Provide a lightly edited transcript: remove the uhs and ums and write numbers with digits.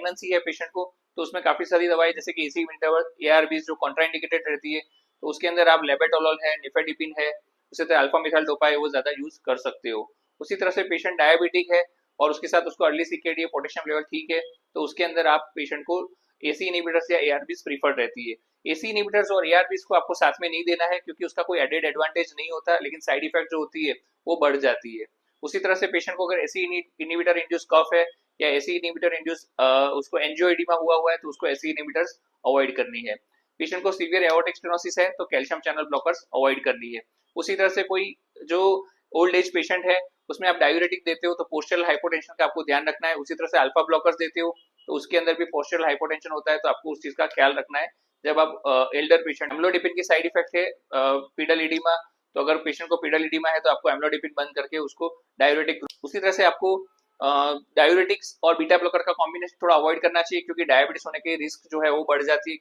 Pregnancy है patient को, तो उसमें काफी सारी दवाई जैसे कि एसी इनहिबिटर, एआरबीज जो कॉन्ट्राइंडिकेटेड रहती है, तो उसके अंदर आप लेबेटोलॉल है, निफेडिपिन है, उसी तरह अल्फा मिथाइल डोपा है, वो ज्यादा यूज कर सकते हो। उसी तरह से पेशेंट डायबिटिक है और उसके साथ उसको अर्ली सीकेडी है, पोटेशियम लेवल ठीक है, तो उसके अंदर आप पेशेंट को एसी इनहिबिटर्स या एआरबीज प्रीफर्ड रहती है। एसी इनहिबिटर्स और एआरबीज को आपको साथ में नहीं देना है क्योंकि उसका कोई एडेड एडवांटेज नहीं होता, लेकिन साइड इफेक्ट जो होती है वो बढ़ जाती है। उसी तरह से पेशेंट को अगर एसी इनहिबिटर इंड्यूस कफ है या एसी इनहिबिटर इंड्यूस उसको एंजियोइडिमा हुआ हुआ है, तो उसको एसी इनहिबिटर्स अवॉइड करनी है। पेशेंट को सीवियर एओर्टिक स्टेनोसिस है तो कैल्शियम चैनल ब्लॉकर्स अवॉइड करनी है। उसी तरह से कोई जो ओल्ड एज पेशेंट है उसमें आप डायूरेटिक देते हो तो पोस्चरल हाइपोटेंशन का आपको ध्यान रखना है। उसी तरह से अल्फा ब्लॉकर्स देते हो तो उसके अंदर भी पोस्चरल हाइपोटेंशन होता है, तो आपको उस चीज का ख्याल रखना है। जब आप एल्डर पेशेंट, एम्लोडिपिन की साइड इफेक्ट है पीडल इडीमा, तो अगर पेशेंट को पीडल इडीमा है तो आपको एम्लोडिपिन बंद करके उसको डायूरेटिक, उसी तरह से आपको डायूरेटिक्स और बीटा ब्लॉकर का कॉम्बिनेशन थोड़ा अवॉइड करना चाहिए क्योंकि डायबिटीज होने के रिस्क जो है वो बढ़ जाती है।